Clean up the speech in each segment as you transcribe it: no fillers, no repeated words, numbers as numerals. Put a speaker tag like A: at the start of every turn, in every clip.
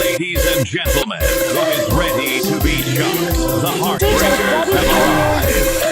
A: Ladies and gentlemen, who is ready to be shocked? The Heartbreakers have arrived.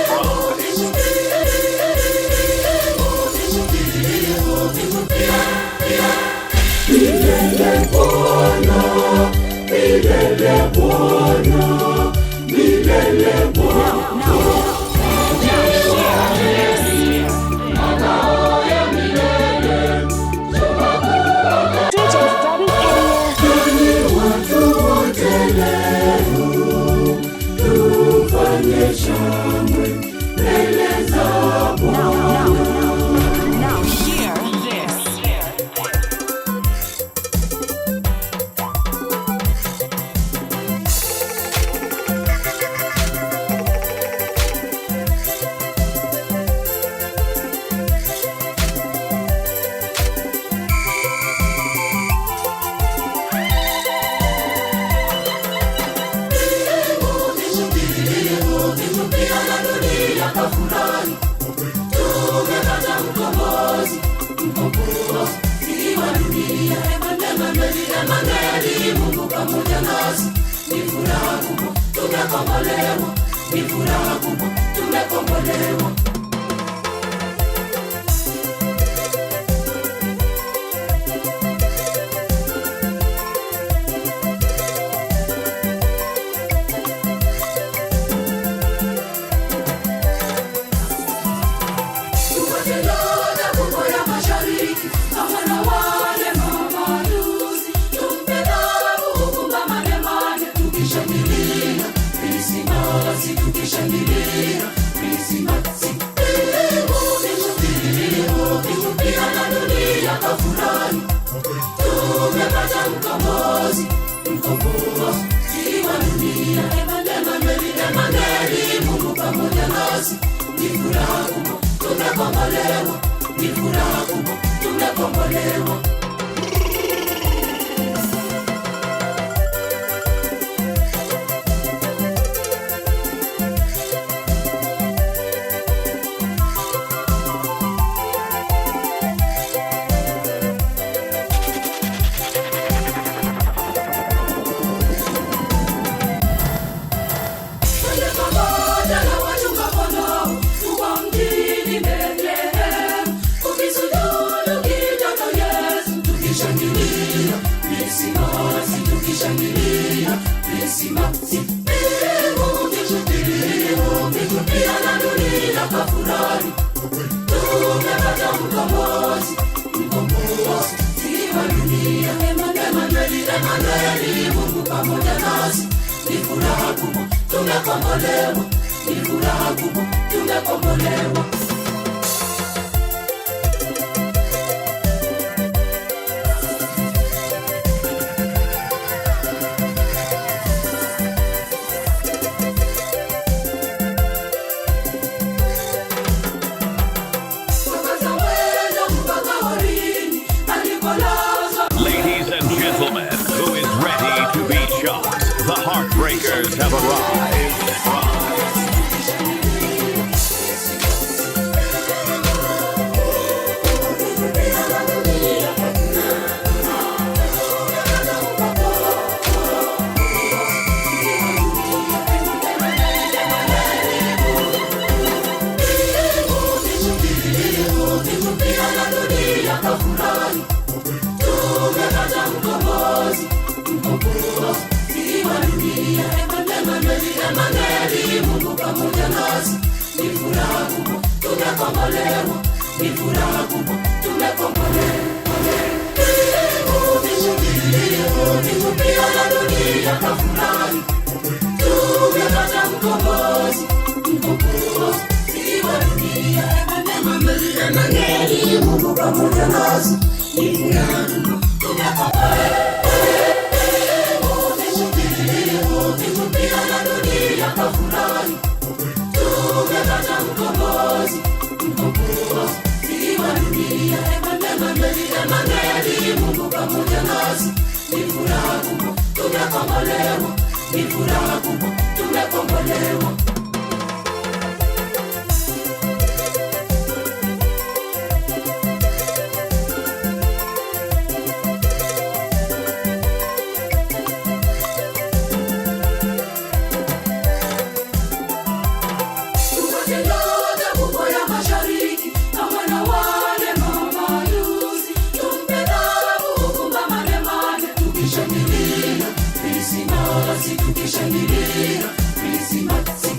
B: tukishangilia Krismasi, tukishangilia Krismasi.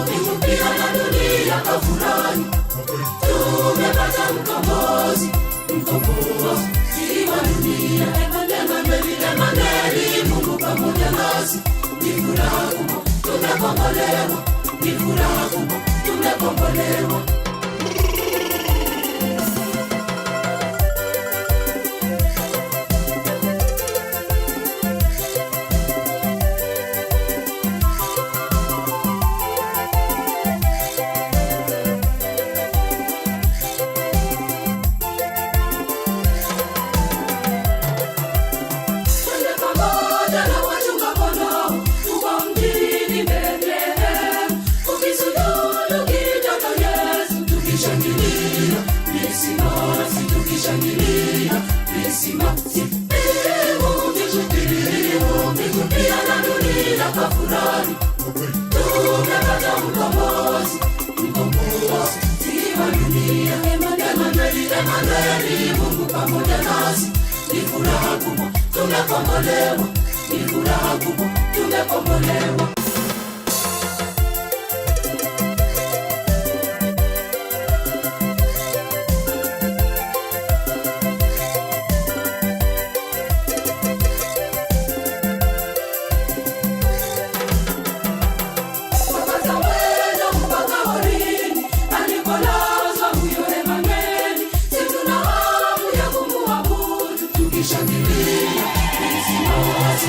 B: Mbingu pia na dunia kafurahi, tumepata mkombozi wa dunia. Emaneli, Mungu pamoja nasi, ni furaha kubwa tumekombolewa, ni furaha kubwa tumekombolewa. Tumepata mkombozi wa dunia. Emaneli, Mungu pamoja nasi, ni furaha kubwa tumekombolewa, ni furaha kubwa tumekombolewa.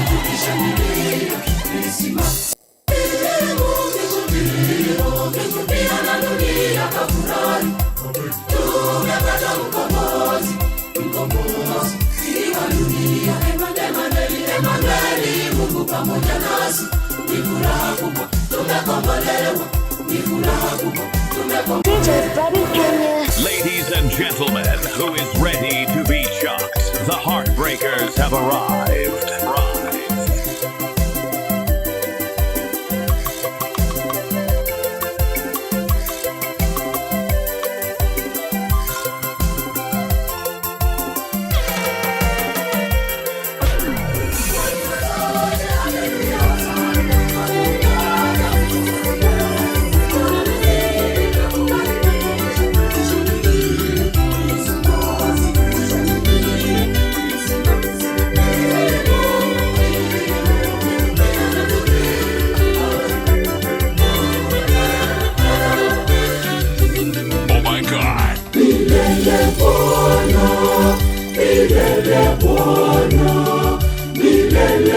B: Tukishangilia Krismasi, mbingu pia na dunia kafurahi, tumepata mkombozi wa dunia. Emaneli, Mungu pamoja nasi, ni furaha kubwa tumekombolewa, ni furaha kubwa tumekombolewa.
A: Ladies and gentlemen, who is ready to be shocked? The Heartbreakers have arrived.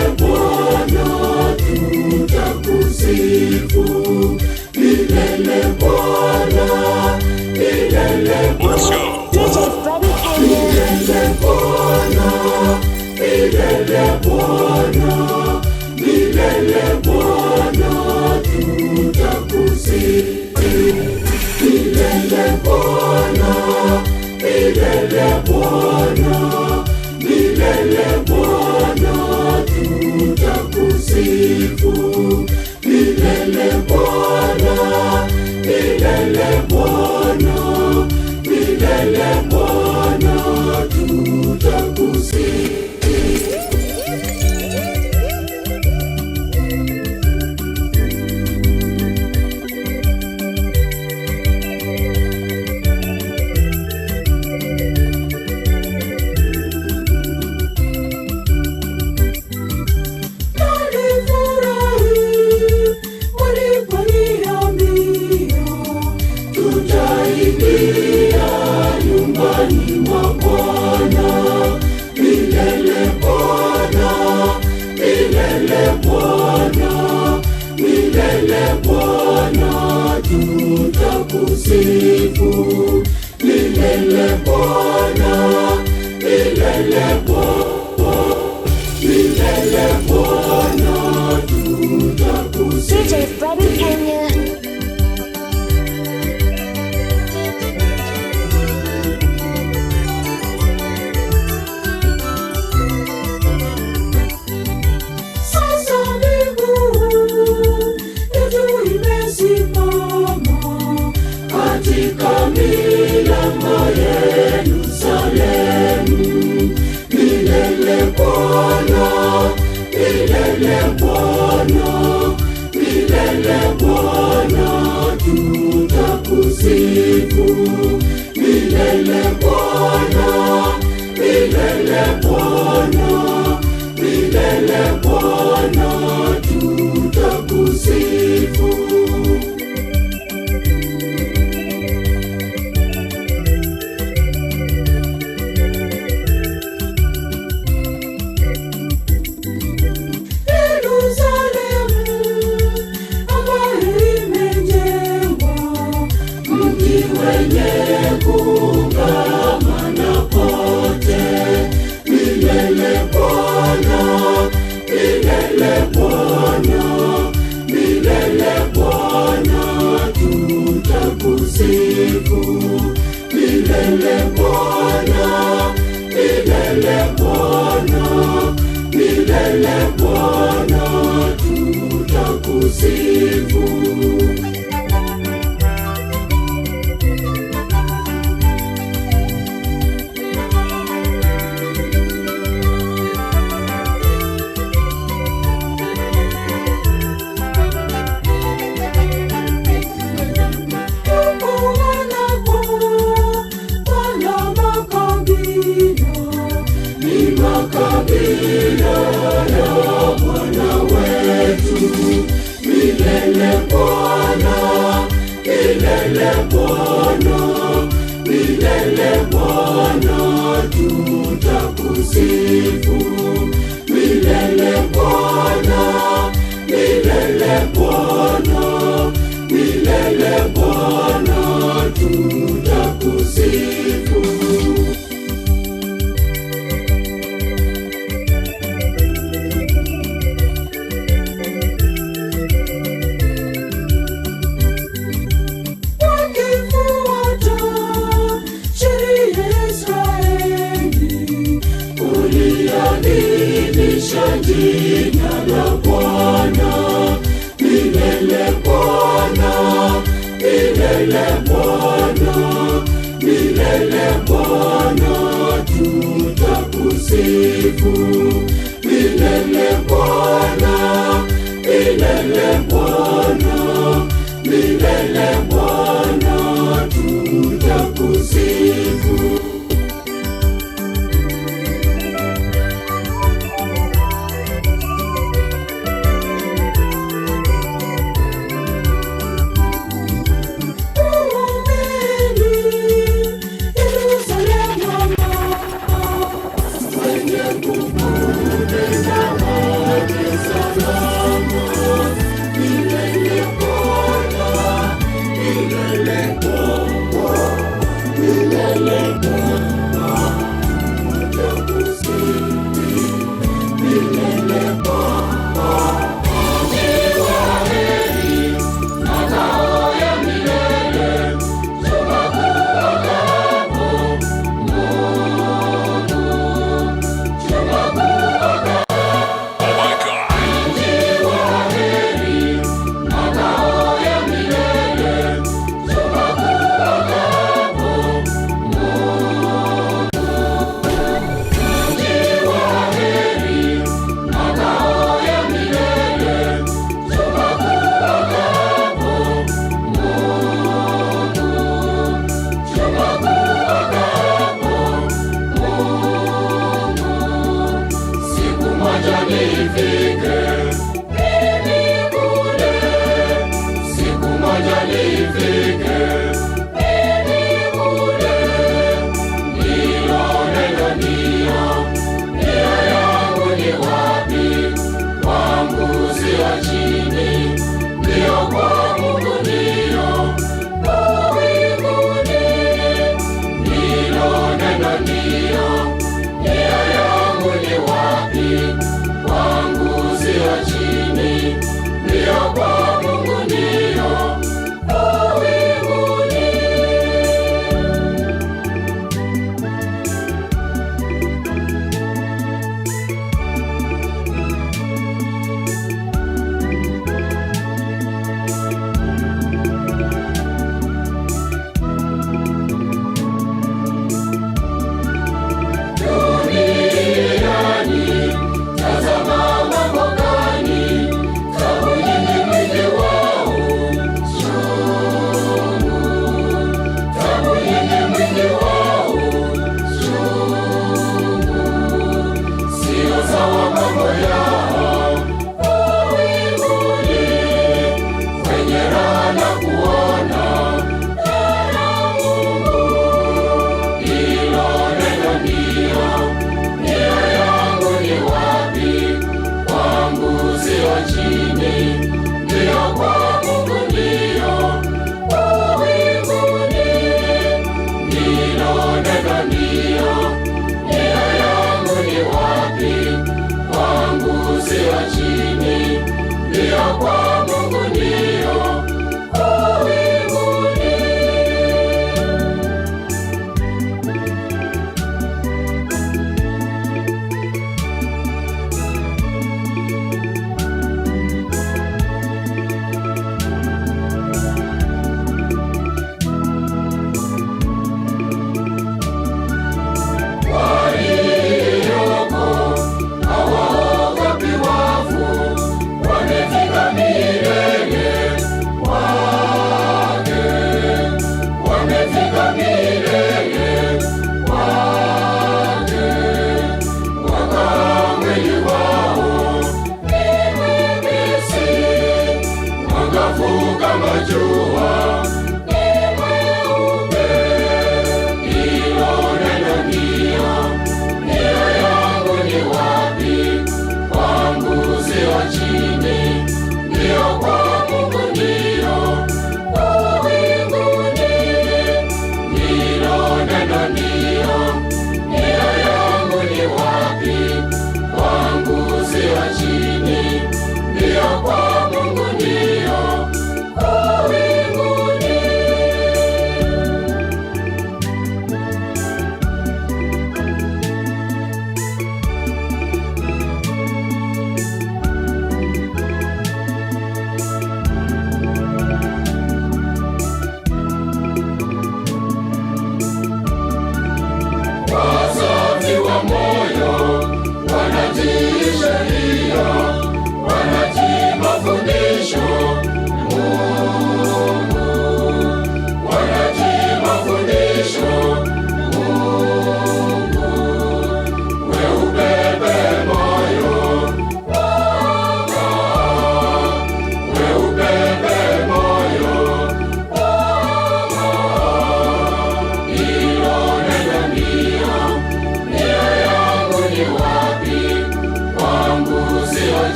A: Milele Bwana, tutakusifu. Milele Bwana, milele Bwana, milele Bwana, milele Bwana, milele Bwana, tutakusifu. Milele Bwana, milele Bwana, milele Bwana, tutakusifu. Milele Bwana, milele Bwana, milele Bwana, tutakusifu. Tutakusifu. Milele Bwana, milele Bwana, milele Bwana, tutakusifu. DJ Freddy Kenya. Milima Yerusalemu,
B: milele Bwana tutakusifu, milele Bwana, milele Bwana, milele Bwana tutakusifu. Wenye kungamana pote, milele Bwana, milele Bwana, milele Bwana tutakusifu, milele Bwana, milele Bwana, milele Bwana tutakusifu. Makabila ya Bwana wetu, milele Bwana, milele Bwana, milele Bwana tutakusifu, milele Bwana, milele Bwana, milele Bwana tutakusifu. Jina la Bwana, milele Bwana, milele Bwana, milele Bwana tutakusifu, milele Bwana, milele Bwana, milele Bwana tutakusifu.
C: Nia yangu ni wapi? Kwangu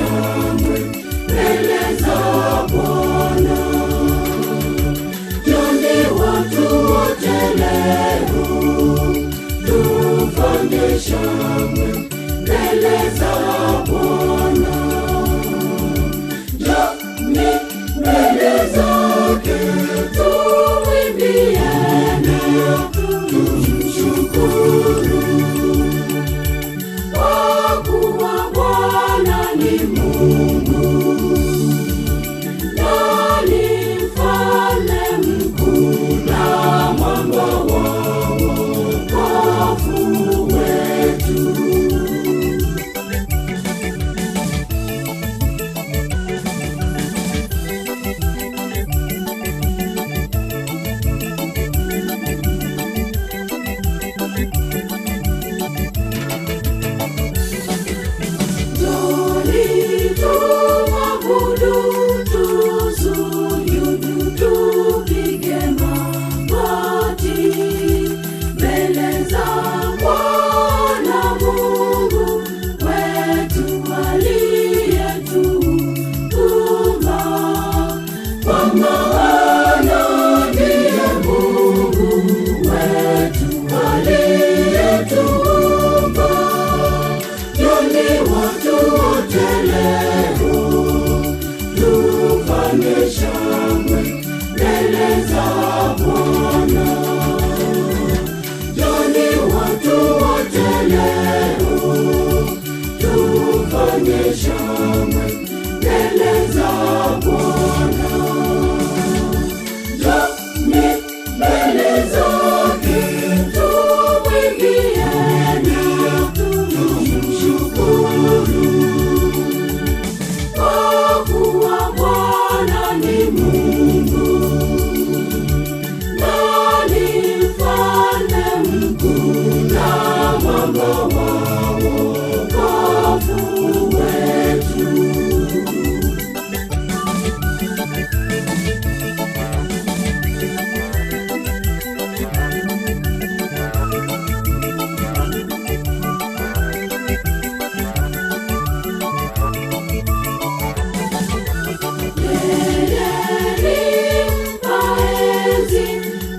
B: shangwe mbele za Bwana. Njoni watu wote leo, tufanye shangwe mbele za Bwana. Njoni mbele zake, tumwimbieni, tumshukuru. Kwa kuwa Bwana ni Mungu, nani mfalme mkuu na mwamba wa wokovu wetu. Njoni tumwabudu, tusujudu, tupige magoti mbele za Bwana Mungu wetu aliyetuumba. Kwa maana ndiye Mungu wetu aliyetuumba. Njoni watu wote leo, tufanye shangwe mbele za Bwana. Njoni watu wote leo, tufanye shangwe mbele za Bwana. Njoni mbele zake, tumwimbieni, tumshukuru. Kwa kuwa Bwana ni Mungu, nani mfalme mkuu na mwamba wa wokovu wetu.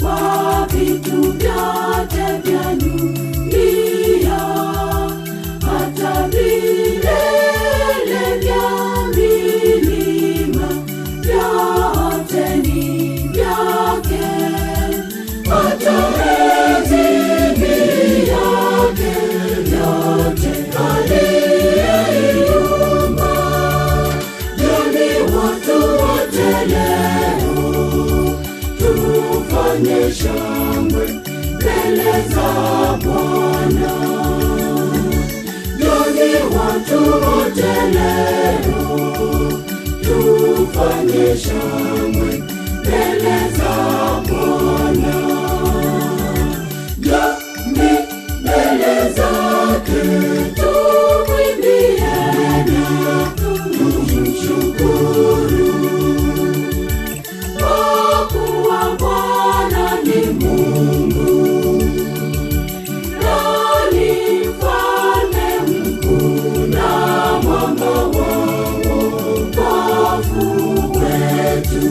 B: Kwa vitu vyote vya dunia, hata vilele vya milima, vyote ni vyake. Hata enzi ni yake, yote aliyeiumba. Njoni watu wote leo, tufanye shangwe mbele za Bwana. Njoni watu wote leo, tufanye shangwe mbele za Bwana. Njoni mbele zake, tumwimbieni, tumshukuru. Kwa kuwa Bwana ni Mungu, nani mfalme mkuu na mwamba wa wokovu wetu.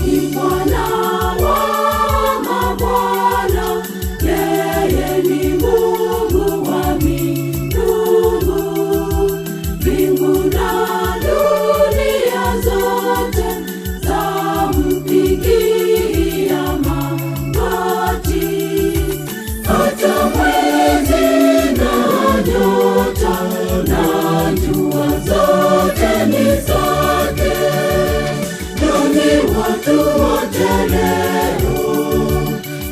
B: Ni Bwana wa mabwana, yeye ni Mungu wa miungu. Mbingu na dunia zote zampigia magoti. Hata mwezi na nyota na jua zote ni zake. Njoni watu wote leo,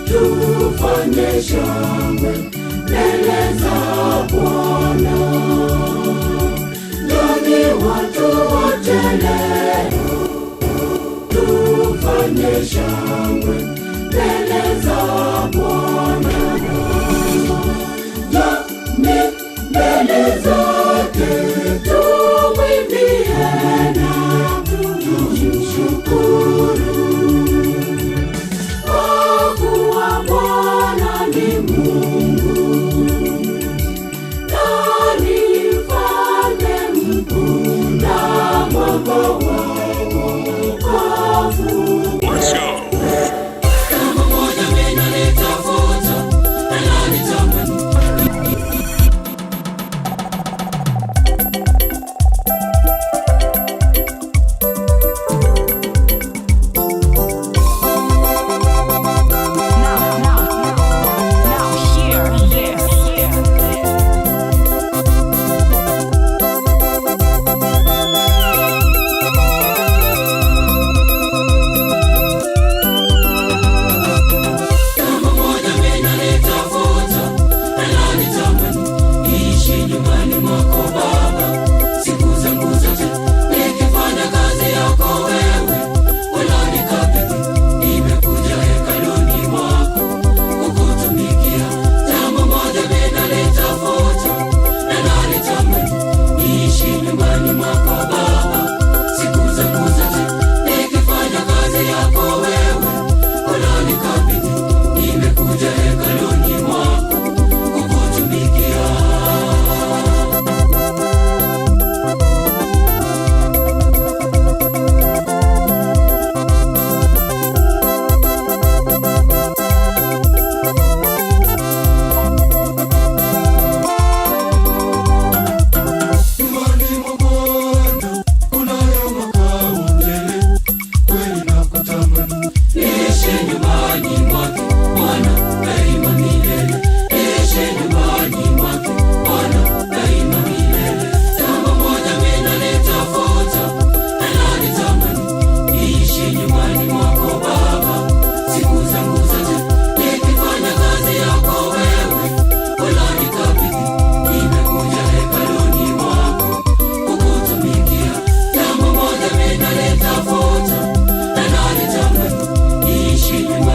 B: tufanye shangwe mbele za Bwana. Njoni watu wote leo, tufanye shangwe mbele za Bwana. Njoni mbele zake, tena tumshukuru, kwa kuwa Bwana ni Mungu na ni mfalme mkuu na mwamba wa wokovu.
A: Let's go.
B: Kama moja mimi nitafuta na nitamani.
C: Now hear this.
B: Kama moja mimi nitafuta na nitamani niishi nyumbani mwako Baba siku zangu zote, nikifanya kazi yako wewe unanikabidhi. Nimekuja hekaluni mwako kukutumikia. Jambo moja mimi nitafuta na nitamani niishi nyumbani mwako Baba siku zangu zote, nikifanya kazi yako wewe unanikabidhi. Nimekuja hekaluni mwako kukutumikia. Nyumbani mwa Bwana kunayo makao tele, kweli nakutamani niishi nyumbani mwake Bwana daima milele, niishi nyumbani mwake Bwana daima milele. Jambo moja mimi nitafuta na nitamani niishi nyumbani mwako Baba siku zangu zote, nikifanya kazi yako wewe unanikabidhi. Nimekuja hekaluni mwako kukutumikia. Jambo moja mimi nitafuta na nitamani niishi nyumbani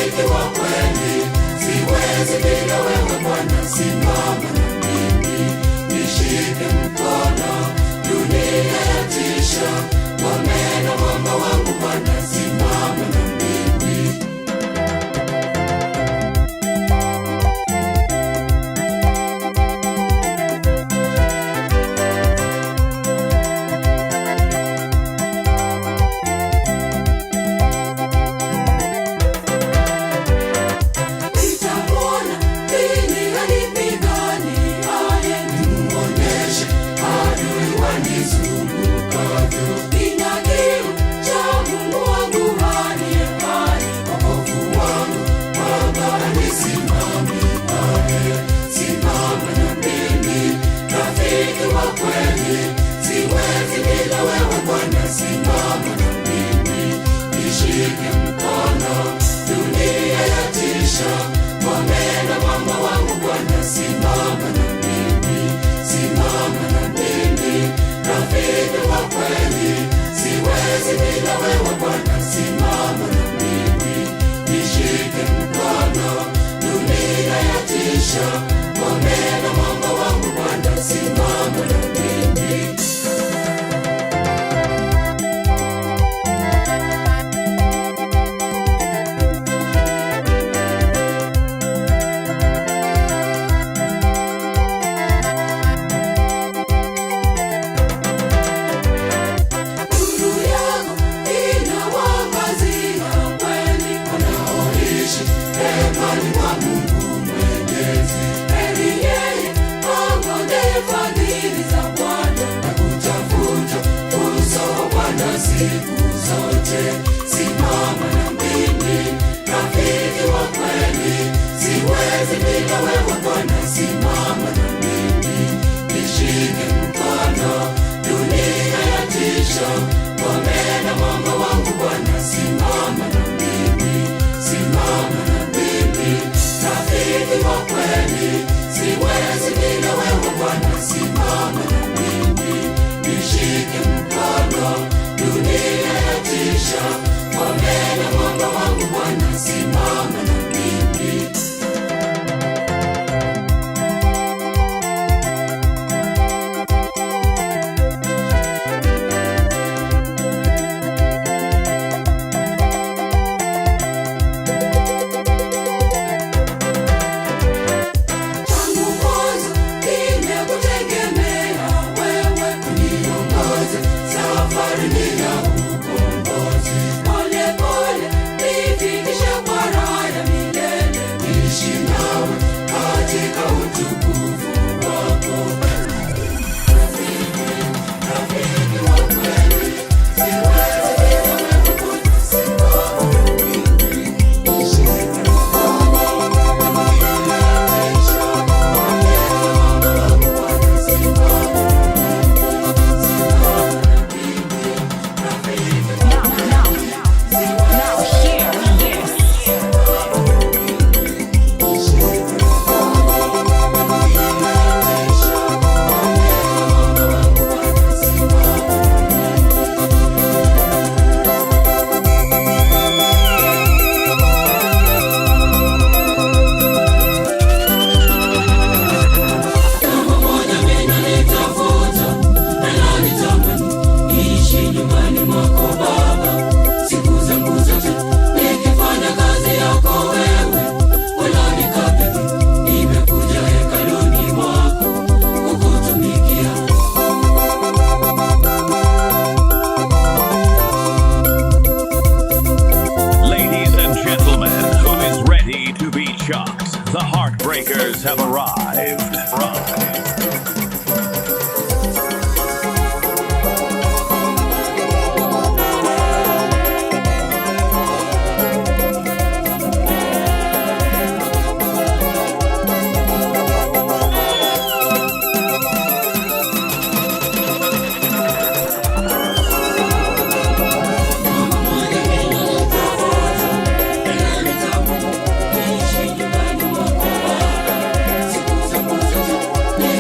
B: rafiki wa kweli, siwezi bila wewe Bwana, simama na mimi, nishike mkono, dunia yatisha, ngome na mwamba wangu Bwana, simama na mimi. Simama na mimi, nishike mkono, dunia yatisha, ngome na mwamba wangu Bwana, simama na mimi, simama na mimi, rafiki wa kweli, siwezi bila wewe Bwana, simama na mimi, nishike mkono, dunia yatisha, ngome na mwamba wangu Bwana, simama na mimi. Siku zote simama na mimi, rafiki wa kweli, siwezi bila wewe Bwana, simama na mimi, nishike mkono, dunia yatisha, ngome na mwamba wangu Bwana, simama na mimi, simama na mimi, rafiki wa kweli, siwezi bila wewe Bwana, simama na mimi, nishike mkono, dunia yatisha, ngome na mwamba wangu Bwana, simama na mimi. Tangu mwanzo nimekutegemea wewe, uniongoze safarini ya ukombozi, pole pole nifikishe kwa raha ya milele, niishi nawe katika utukufu wako. Rafiki wa kweli, siwezi bila wewe Bwana, simama na mimi, nishike mkono, dunia yatisha, ngome na mwamba wangu Bwana, simama na mimi, simama na mimi, rafiki wa
C: Now hear this.
B: nyumbani mwako Baba, siku zangu zote nikifanya kazi yako wewe, unanikabidhi, nimekuja hekaluni mwako kukutumikia.
A: Ladies and gentlemen, who is ready to be shocked? The Heartbreakers have arrived.
B: Niishi nyumbani mwako Baba, siku zangu zote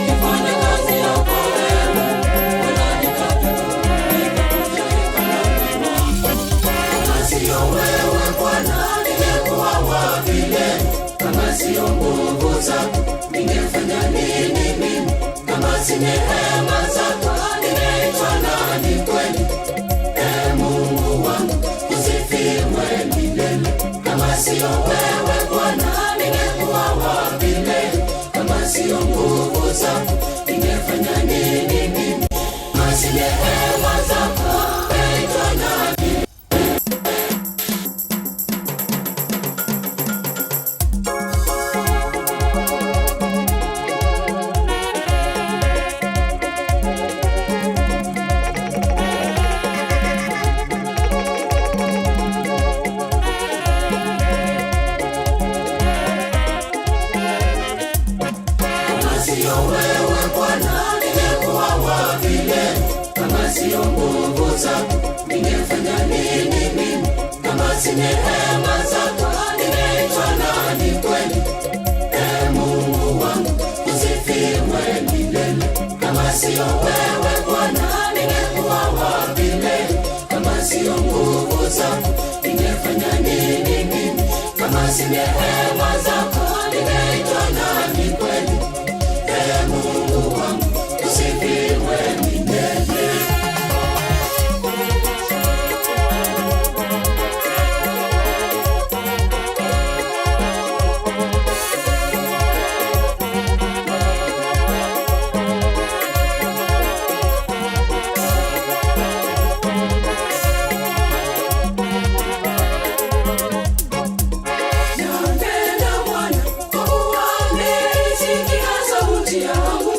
B: neema zako ningeitwa nani kweli? Mungu wangu usifiwe milele. Kama sio wewe Bwana ningekuwa wapi leo? Kama sio nguvu zako ningefanya nini mimi? Kama si neema zako ningeitwa nani? Sio wewe Bwana ningekuwa wapi leo? Kama sio nguvu zako ningefanya nini mimi? Kama si neema zako ningeitwa nani kweli? Mungu wangu usifiwe milele. Kama sio wewe Bwana ningekuwa wapi leo? Kama sio nguvu zako ningefanya nini mimi? Kama si neema zako ningeitwa nani kweli? Mungu wangu usifiwe milele. Napenda Bwana kwa kuwa ameisikia sauti yangu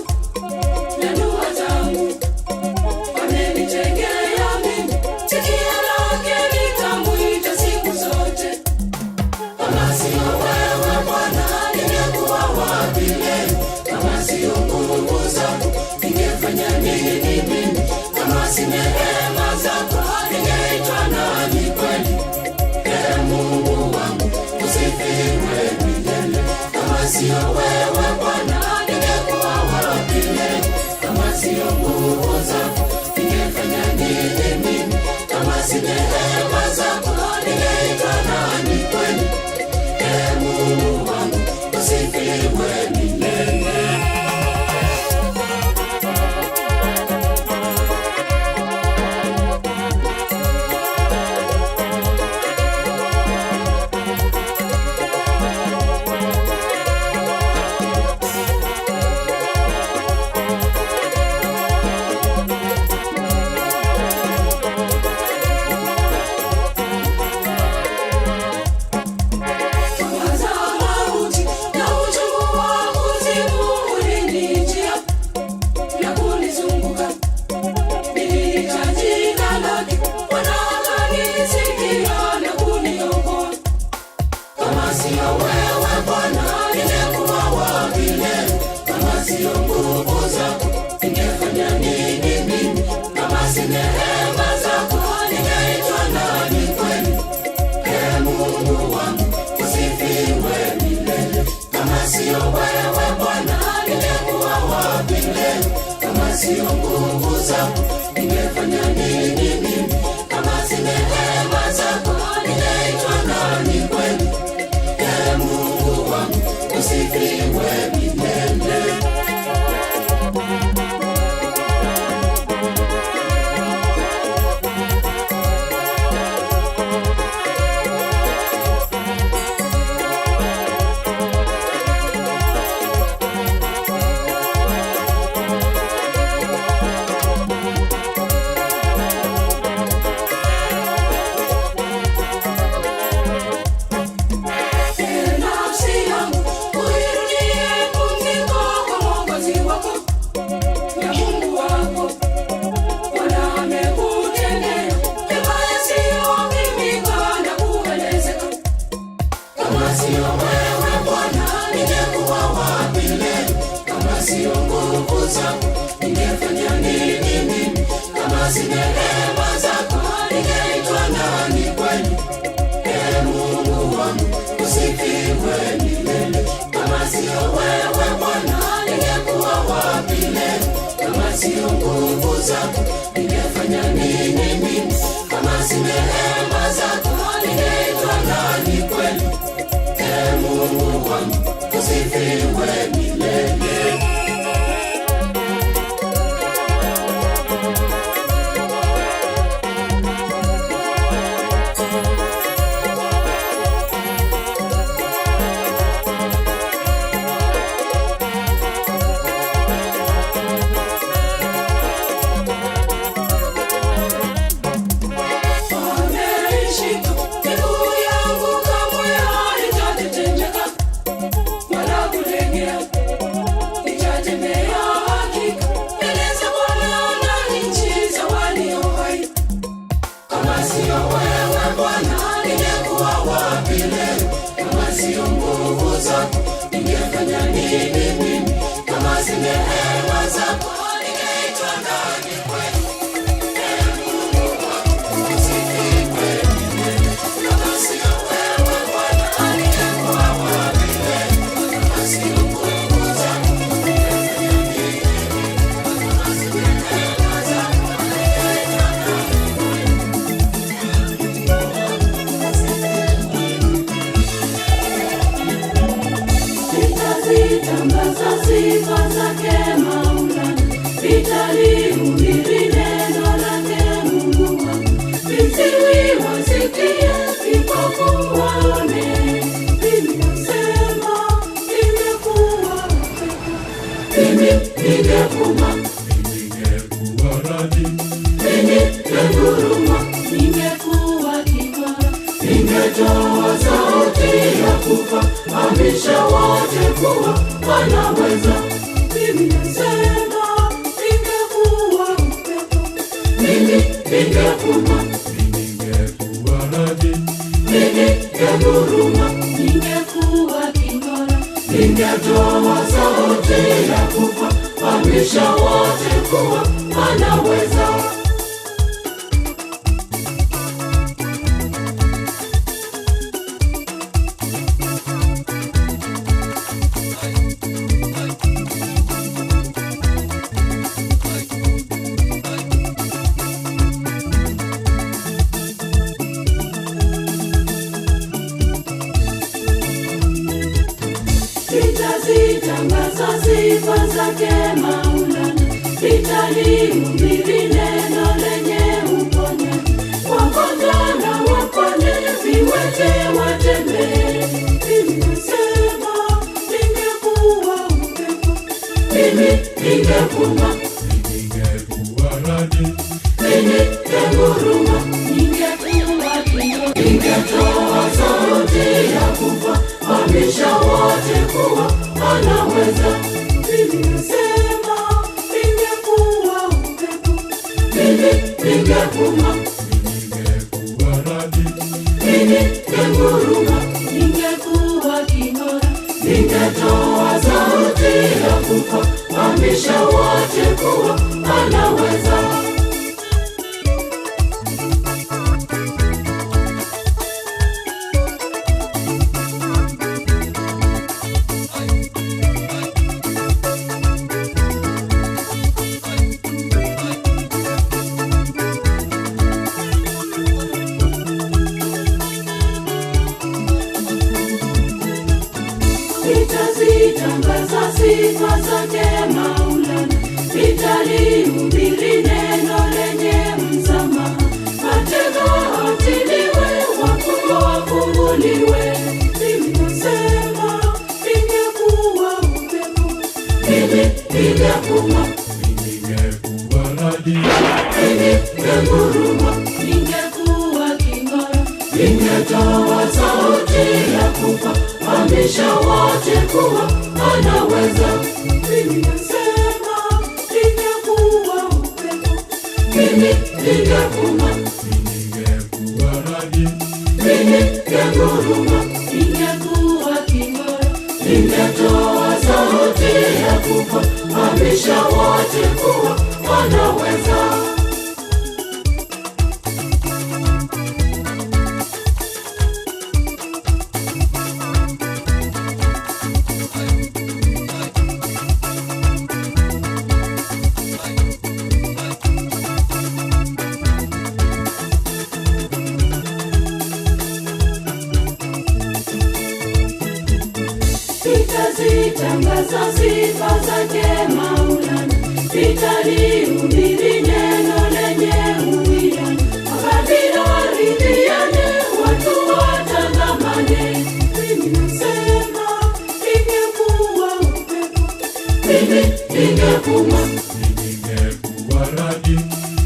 B: na dua zangu. Amenitengea mimi sikio lake nitamwita siku zote. Kama sio wewe Bwana ningekuwa wapi leo? Kama sio nguvu zako ningefanya nini mimi? Kama si neema zako ningeitwa nani kweli? Mungu wangu usifiwe milele. Kama sio wewe Bwana ningekuwa wapi leo? Kama sio nguvu zako ningefanya nini mimi? Kama si neema zako ningeitwa nani kweli? Mungu wangu usifiwe milele. Kwanza mauti na uchungu wa kuzimu ulinijia na kunizunguka. Niliita jina lake, Bwana akanisikia na kuniokoa. Kama sio wewe Bwana ningekuwa wapi leo? Kama sio nguvu zako ningefanya nini mimi? Kama si neema zako ningeitwa nani kweli? Mungu wangu usifiwe milele. Kama sio wewe Bwana ningekuwa wapi leo? Kama sio nguvu zako ningefanya nini mimi? Kama si neema zako ningeitwa nani kweli? Mungu wangu usifiwe milele. Nafsi yangu uirudie pumziko kwa Mwokozi wako na Mungu wako. Bwana amekutendea mema yasiyopimika na kuelezeka. Kama sio wewe Bwana ningekuwa wapi leo? Kama sio nguvu zako ningefanya nini mimi? Kama si neema zako ningeitwa nani kweli? Mungu wangu usifiwe milele. Kama sio wewe Bwana ningekuwa wapi leo? Kama sio nguvu zako ningefanya nini mimi? Kama si neema zako ningeitwa nani kweli? Mungu wangu usifiwe milele. sio nguvu zako, ningefanya nini mimi? Kama si neema zako, ningeitwa nani kweli? Mungu wangu, usifiwe milele. Kama sio wewe Bwana, aliyekuwa wapi milele? Kama sio nguvu zako, ningefanya nini mimi? Kama si neema zako, ningeitwa nani kweli? Nitazitangaza sifa zake Maulana, nitalihubiri neno lake Mungu wangu. Viziwi wasikie, vipofu waone. Mimi nasema, nimekuwa pepo. Mimi ningevuma, ningekuwa radi. Mimi ninguruma, ningekuwa king'ora. Ningetoa sauti ya kufahamisha wote kuwa wanaweza. Mimi nasema, ningekuwa upepo. Mimi ningevuma, ningekuwa radi. Mimi ninguruma, ningekuwa king'ora. Ningetoa sauti ya kufahamisha wote kuwa wanaweza. Nitazitangaza sifa zake Maulana, nitalihubiri neno lenye uponyaji. Wagonjwa na wapone, viwete watembee. Mimi nasema, ningekuwa upepo. Mimi ningevuma, ningekuwa radi. Mimi ninguruma, ningekuwa king'ora. Ningetoa sauti ya kufahamisha wote kuwa wanaweza. Mimi nasema, ningekuwa upepo. Mimi ningevuma, ningekuwa radi. Mimi ninguruma, ningekuwa king'ora. Ningetoa sauti ya kufahamisha wote kuwa wanaweza. Nitazitangaza sifa zake Maulana, nitalihubiri neno lenye msamaha. Matego atiliwe, wafungwa wafunguliwe. Mimi nasema, ningekuwa upepo. Mimi ningevuma, ningekuwa radi. Mimi ninguruma, ningekuwa king'ora. Ningetoa sauti ya kufahamisha wote kuwa wanaweza. Mimi nasema, ningekuwa upepo. Mimi ningevuma, ningekuwa radi. Mimi ninguruma, ningekuwa king'ora. Ningetoa sauti ya kufahamisha wote kuwa wanaweza. Nitazitangaza sifa zake Maulana, nitalihubiri neno lenye uwiano. Makabila waridhiane, watu watangamane. Mimi nasema, ningekuwa upepo. Mimi ningevuma, ningekuwa radi.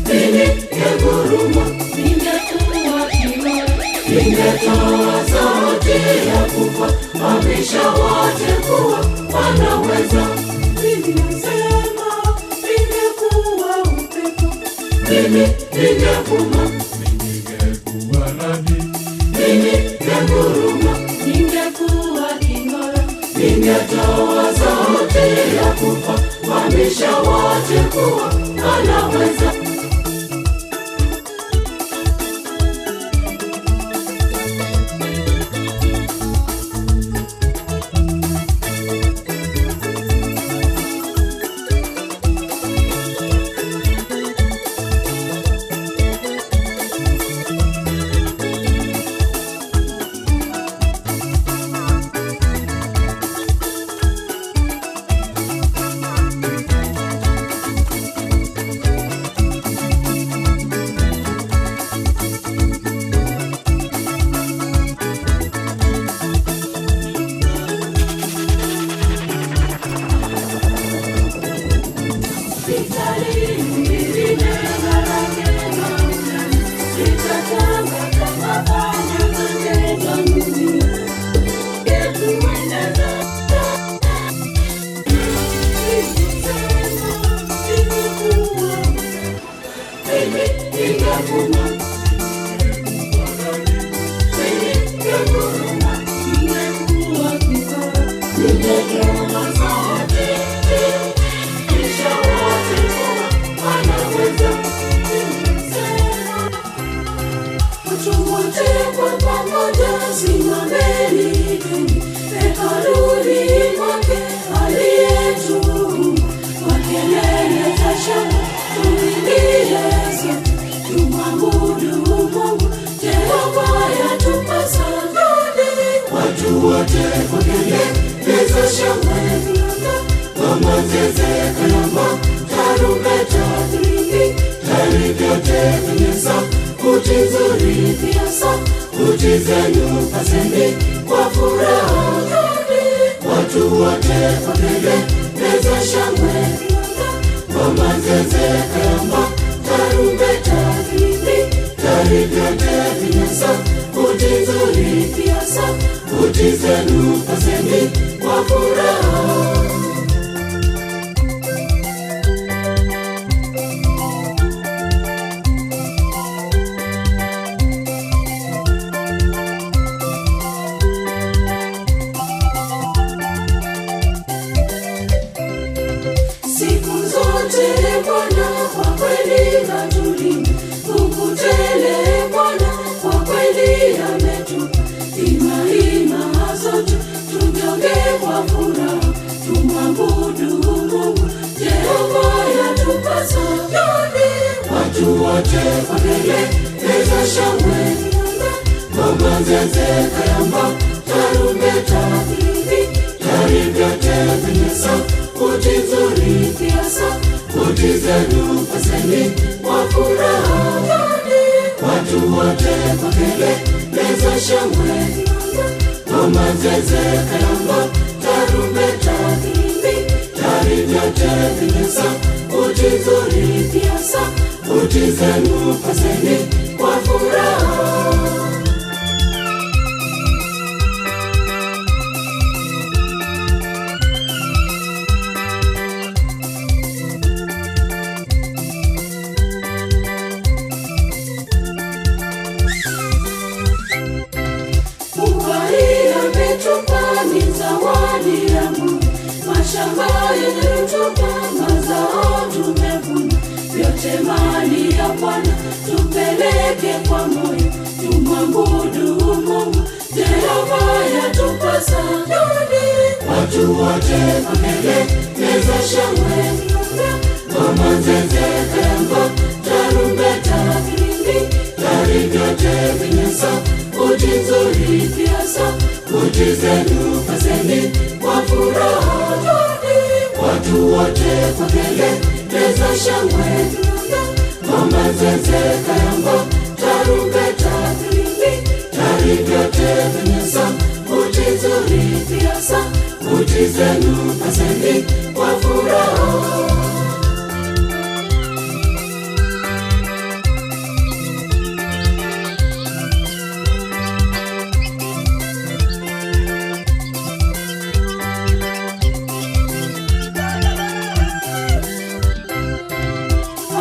B: Mimi ninguruma, ningekuwa king'ora. Ningetoa sauti ya kufahamisha wote kuwa wanaweza. Mimi nasema, ningekuwa upepo. Mimi ningevuma, ningekuwa radi. Mimi ninguruma, ningekuwa ingetoa sauti ya kufahamisha wote kuwa anaweza.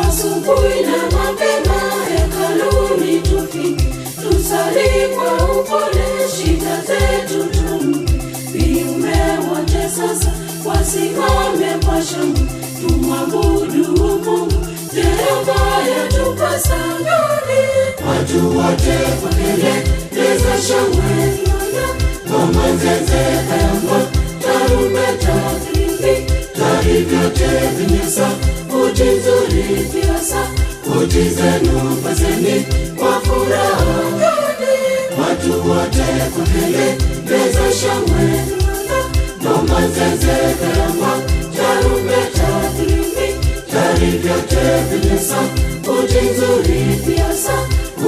D: Asubuhi na mapema hekaluni tufike, tusali kwa upole, shida zetu tumpe, viumbe sasa wasimame kwa shangwe, tumwabudu Mungu. Jehova yatupasa nani? Watu wote kwa kelele za shangwe, ngoma nzeze kayamba, tarumbeta filimbi, tari vyote vinyesa, uti nzuri kiasa, uti zenu paseni kwa furaha gani? Watu wote kwa kelele za shangwe, ngoma nzeze kayamba, tarumbeta filimbi, tari vyote vinyesa, uti nzuri kiasa,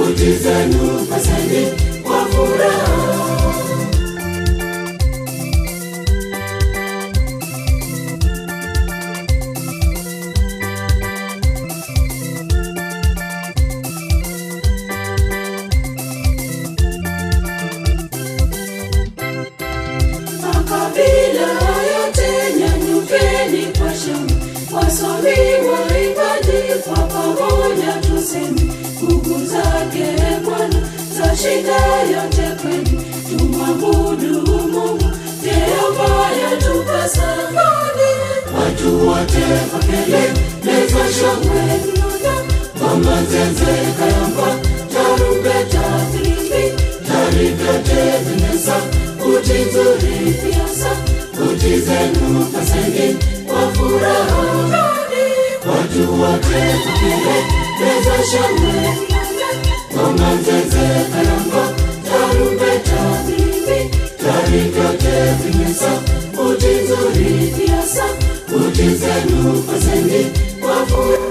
D: uti zenu paseni kwa furaha. Makabila yote nyanyukeni kwa shangwe, wasomi waimbaji kwa pamoja tuseme, nguvu zake Bwana zashinda yote kweli, tumwabudu Mungu. Jehova yatupasa nani? Watu wote kwa kelele za shangwe, ngoma nzeze kayamba, tarumbeta filimbi, tari vyote vinyesa, uti nzuri kiasa, uti zenu paseni kwa furaha gani? Watu wote kwa kelele za shangwe, ngoma nzeze kayamba, tarumbeta filimbi, tari vyote vinyesa, uti nzuri kiasa, uti zenu paseni kwa furaha.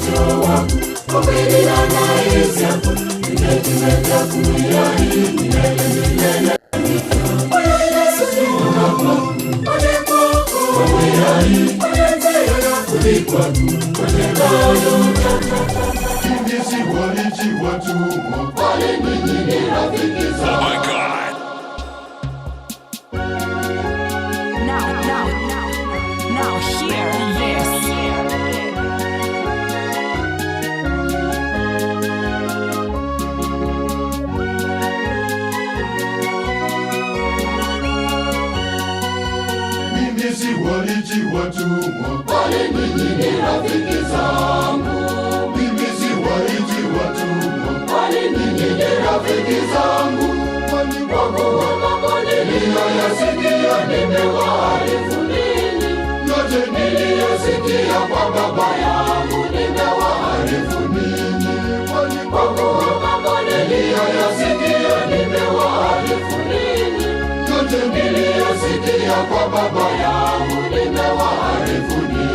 B: sio wangu, kwa kweli anahisi hapo, nimetumeka kulia hii milele milele. Oya Yesu ni wangu, oye kwako, kulia hii, oye nzeo ya kulikwa tu, oye moyo kaka. Mimi waliji watumwa, wale ninyi ni rafiki zangu.
A: Oh my God.
C: Now hear this.
B: Mimi waliji watumwa, wale ninyi ni rafiki zangu. Mimi waliji watumwa, wale ninyi ni rafiki zangu. Walipokuwa mambo niliyoyasikia, nimewaarifu ninyi. Yote niliyosikia kwa Baba yangu, nimewaarifu ninyi. Walipokuwa mambo niliyoyasikia, nimewaarifu ninyi. Yote niliyosikia kwa Baba yangu, nimewaarifu ninyi.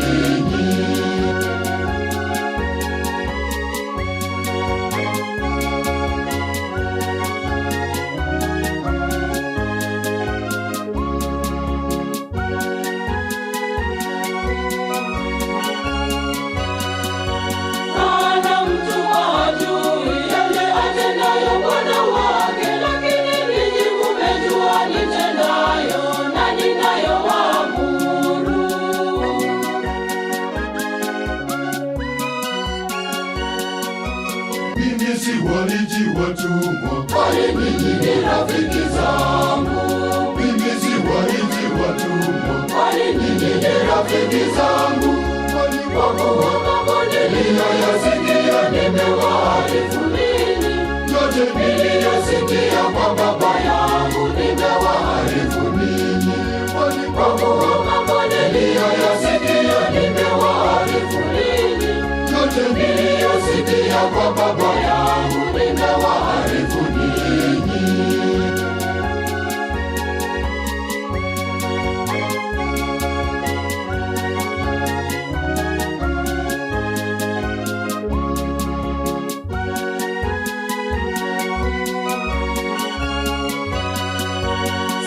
B: Waliji watumwa, wale ninyi ni rafiki zangu. Mimi waliji watumwa, wale ninyi ni rafiki zangu. Walipokuwa mambo niliyoyasikia, nimewaarifu ninyi. Yote niliyosikia kwa Baba yangu, nimewaarifu ninyi. Walipokuwa mambo niliyoyasikia, nimewaarifu ninyi. Yote niliyosikia kwa Baba yangu, nimewaarifu ninyi.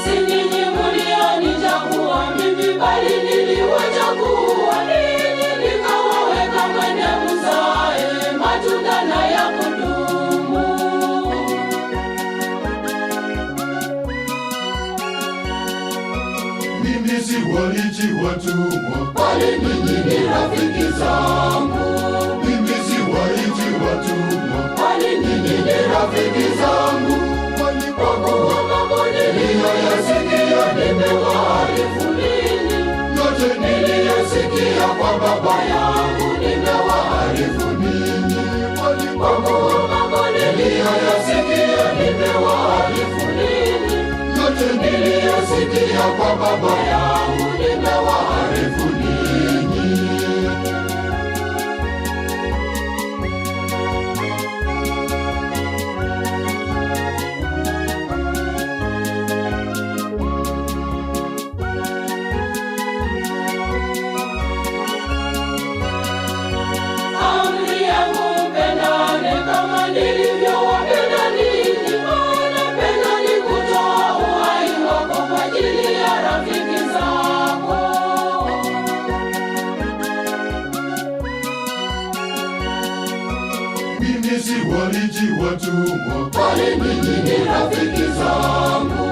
B: Si ninyi mlionichagua mimi, bali niliwachagua ninyi, nikawaweka mwende mzae matunda na ya kudumu. Mimi waliji watumwa, wale ninyi ni rafiki zangu. Mimi waliji watumwa, wale ninyi ni rafiki zangu. Walipokuwa mambo niliyoyasikia, nimewaarifu ninyi. Yote niliyosikia kwa Baba yangu, nimewaarifu ninyi. Walipokuwa mambo niliyoyasikia, nimewaarifu ninyi. Yote niliyosikia kwa Baba yangu, nimewaarifu ninyi. Amri yangu mpendane kama nilivyowapenda ninyi. Maana ni kutoa uhai wako kwa ajili ya rafiki zako. Mimi waliji watumwa, wale ninyi ni rafiki zangu.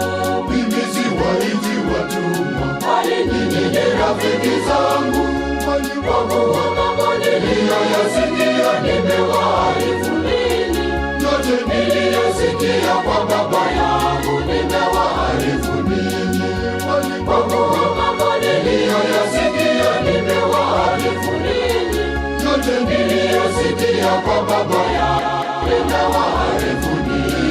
B: Mimi waliji watumwa, wale ninyi ni rafiki zangu. Walipokuwa mambo niliyoyasikia, nimewaarifu ninyi. Yote niliyosikia kwa Baba yangu, nimewaarifu ninyi. Walipokuwa mambo niliyoyasikia, nimewaarifu ninyi. Yote niliyosikia kwa Baba yangu, nimewaarifu ninyi.